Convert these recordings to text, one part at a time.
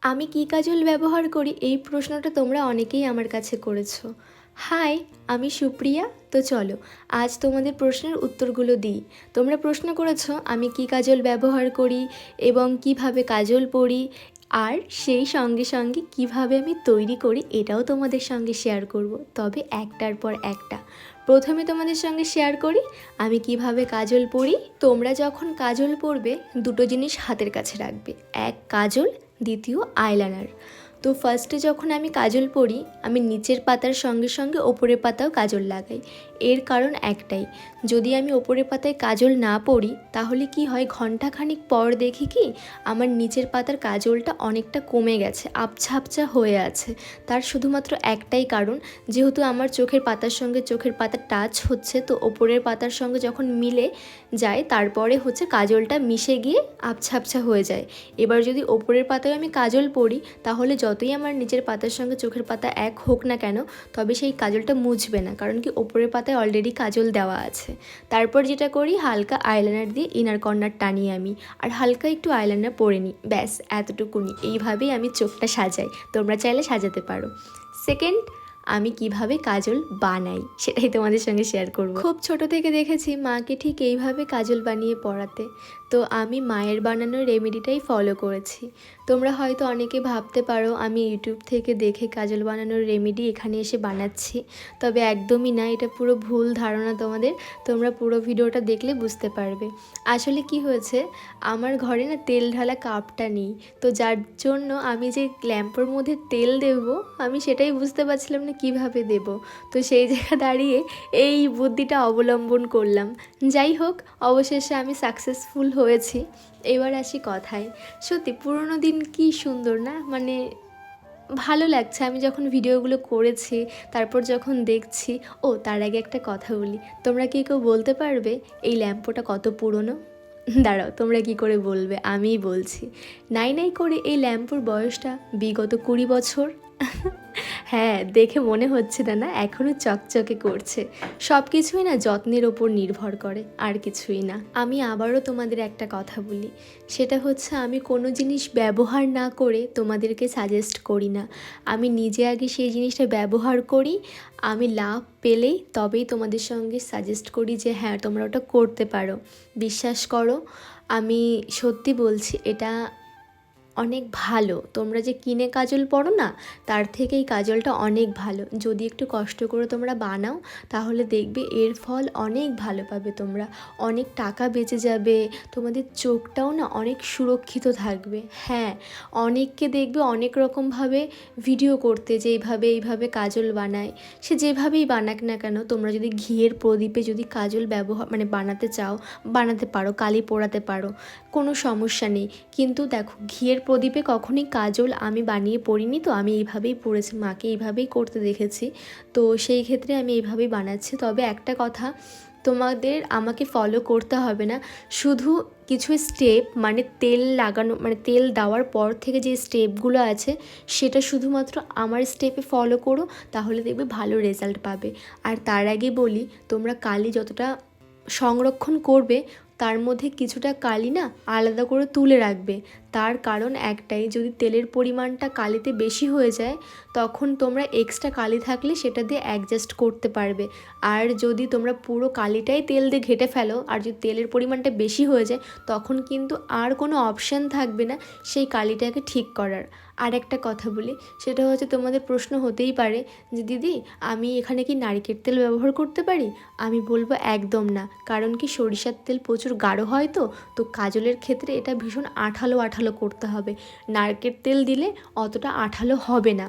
আমি কী কাজল ব্যবহার করি এই প্রশ্নটা তোমরা অনেকেই আমার কাছে করেছো। হাই, আমি সুপ্রিয়া। তো চলো আজ তোমাদের প্রশ্নের উত্তরগুলো দিই। তোমরা প্রশ্ন করেছো আমি কী কাজল ব্যবহার করি এবং কিভাবে কাজল পরি, আর সেই সঙ্গে সঙ্গে কিভাবে আমি তৈরি করি এটাও তোমাদের সঙ্গে শেয়ার করব, তবে একটার পর একটা। প্রথমে তোমাদের সঙ্গে শেয়ার করি আমি কিভাবে কাজল পরি। তোমরা যখন কাজল পরবে দুটো জিনিস হাতের কাছে রাখবে, এক কাজল, দ্বিতীয় আইলাইনার। তো ফার্স্টে যখন আমি কাজল পরি আমি নিচের পাতার সঙ্গে সঙ্গে ওপরের পাতাও কাজল লাগাই। এর কারণ একটাই, যদি আমি ওপরের পাতায় কাজল না পরি তাহলে কি হয়, ঘণ্টাখানিক পর দেখি কি আমার নিচের পাতার কাজলটা অনেকটা কমে গেছে, আবছা আবছা হয়ে আছে। তার শুধুমাত্র একটাই কারণ, যেহেতু আমার চোখের পাতার সঙ্গে চোখের পাতা টাচ হচ্ছে, তো ওপরের পাতার সঙ্গে যখন মিলে যায় তারপরে হচ্ছে কাজলটা মিশে গিয়ে আবছা আবছা হয়ে যায়। এবার যদি ওপরের পাতায় আমি কাজল পরি তাহলে যতই আমার নিচের পাতার সঙ্গে চোখের পাতা এক হোক না কেন, তবে সেই কাজলটা মুছবে না, কারণ কি ওপরের পাতায় অলরেডি কাজল দেওয়া আছে। তারপর যেটা করি, হালকা আইলাইনার দিয়ে ইনার কর্নার টানি আমি, আর হালকা একটু আইলাইনার পরে নিই, ব্যাস এতটুকুনি। এইভাবেই আমি চোখটা সাজাই, তোমরা চাইলে সাজাতে পারো। সেকেন্ড, আমি কিভাবে কাজল বানাই সেটাই তোমাদের সঙ্গে শেয়ার করব। খুব ছোট থেকে দেখেছি মাকে ঠিক এইভাবে কাজল বানিয়ে পড়াতে, তো আমি মায়ের বানানোর রেমেডিটাই ফলো করেছি। তোমরা হয়তো অনেকে ভাবতে পারো আমি ইউটিউব থেকে দেখে কাজল বানানোর রেমেডি এখানে এসে বানাচ্ছি, তবে একদমই না, এটা পুরো ভুল ধারণা তোমাদের। তোমরা পুরো ভিডিওটা দেখলে বুঝতে পারবে। আসলে কি হয়েছে, আমার ঘরে না তেল ঢালা কাপটা নেই, তো যার জন্য আমি যে ল্যাম্পের মধ্যে তেল দেব আমি সেটাই বুঝতে পারছিলাম না কিভাবে দেব। তো সেই জায়গা দাঁড়িয়ে এই বুদ্ধিটা অবলম্বন করলাম। যাই হোক, অবশেষে আমি সাকসেসফুল হয়েছি। এবার আসি কথায়, সত্যি পুরোনো দিন কি সুন্দর না, মানে ভালো লাগছে আমি যখন ভিডিওগুলো করেছি, তারপর যখন দেখছি। ও তার আগে একটা কথা বলি, তোমরা কি কেউ বলতে পারবে এই ল্যাম্পটা কত পুরনো? দাঁড়াও, তোমরা কি করে বলবে, আমিই বলছি। নাই নাই করে এই ল্যাম্পুর বয়সটা বিগত 20 বছর। হ্যাঁ, দেখে মনে হচ্ছে না, না এখনও চকচকে করছে। সব কিছুই না যত্নের ওপর নির্ভর করে, আর কিছুই না। আমি আবারও তোমাদের একটা কথা বলি, সেটা হচ্ছে আমি কোনো জিনিস ব্যবহার না করে তোমাদেরকে সাজেস্ট করি না। আমি নিজে আগে সেই জিনিসটা ব্যবহার করি, আমি লাভ পেলেই তবেই তোমাদের সঙ্গে সাজেস্ট করি যে হ্যাঁ তোমরা ওটা করতে পারো। বিশ্বাস করো, আমি সত্যি বলছি, এটা অনেক ভালো। তোমরা যে কিনে কাজল পরো না, তার থেকে এই কাজলটা অনেক ভালো। যদি একটু কষ্ট করে তোমরা বানাও তাহলে দেখবে এর ফল অনেক ভালো পাবে তোমরা, অনেক টাকা বেঁচে যাবে, তোমাদের চোখটাও না অনেক সুরক্ষিত থাকবে। হ্যাঁ, অনেককে দেখবে অনেক রকমভাবে ভিডিও করতে যে এইভাবে কাজল বানায়। সে যেভাবেই বানাক না কেন, তোমরা যদি ঘিয়ের প্রদীপে যদি কাজল ব্যবহার বানাতে চাও, বানাতে পারো, কালি পোড়াতে পারো, কোনো সমস্যা নেই। কিন্তু দেখো, ঘিয়ের প্রদীপে কখনোই কাজল আমি বানিয়ে পড়িনি, তো আমি এইভাবেই পড়েছি, মাকে এইভাবেই করতে দেখেছি, তো সেই ক্ষেত্রে আমি এইভাবেই বানাচ্ছি। তবে একটা কথা, তোমাদের আমাকে ফলো করতে হবে না, শুধু কিছু স্টেপ, মানে তেল লাগানো, মানে তেল দেওয়ার পর থেকে যে স্টেপগুলো আছে সেটা শুধুমাত্র আমার স্টেপে ফলো করো, তাহলে দেখবে ভালো রেজাল্ট পাবে। আর তার আগে বলি, তোমরা কালি যতটা সংরক্ষণ করবে তার মধ্যে কিছুটা কালি না আলাদা করে তুলে রাখবে। তার কারণ একটাই, যদি তেলের পরিমাণটা কালিতে বেশি হয়ে যায় তখন তোমরা এক্সট্রা কালি থাকলে সেটা দিয়ে অ্যাডজাস্ট করতে পারবে। আর যদি তোমরা পুরো কালিটাই তেল দিয়ে ঘেঁটে ফেলো আর যদি তেলের পরিমাণটা বেশি হয়ে যায় তখন কিন্তু আর কোনো অপশান থাকবে না সেই কালিটাকে ঠিক করার। আর একটা কথা বলি, সেটা হচ্ছে তোমাদের প্রশ্ন হতেই পারে যে দিদি আমি এখানে কি নারকেল তেল ব্যবহার করতে পারি? আমি বলবো একদম না, কারণ কি সরিষার তেল প্রচুর গাঢ় হয়, তো কাজলের ক্ষেত্রে এটা ভীষণ আঠালো আঠালো করতে হবে। নারকেল তেল দিলে অতটা আঠালো হবে না,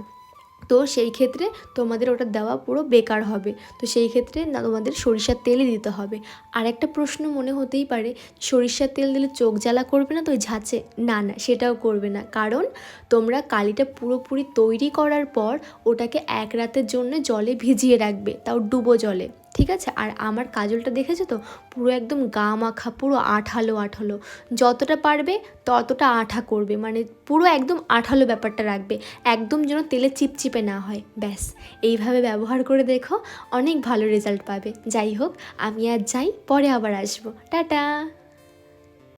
তো সেই ক্ষেত্রে তোমাদের ওটা দেওয়া পুরো বেকার হবে। তো সেই ক্ষেত্রে না, তোমাদের সরিষার তেলই দিতে হবে। আর একটা প্রশ্ন মনে হতেই পারে, সরিষার তেল দিলে চোখ জ্বালা করবে না তো ওই ঝাঁচে? না না, সেটাও করবে না, কারণ তোমরা কালিটা পুরোপুরি তৈরি করার পর ওটাকে এক রাতের জন্য জলে ভিজিয়ে রাখবে, তাও ডুবো জলে, ঠিক আছে? আর আমার কাজলটা দেখেছো তো, পুরো একদম গা মাখা, পুরো আঠালো আঠালো, যতটা পারবে ততটা আঠা করবে, মানে পুরো একদম আঠালো ব্যাপারটা রাখবে, একদম যেন তেলে চিপচিপে না হয়। ব্যাস এইভাবে ব্যবহার করে দেখো, অনেক ভালো রেজাল্ট পাবে। যাই হোক, আমি আর যাই, পরে আবার আসবো, টাটা।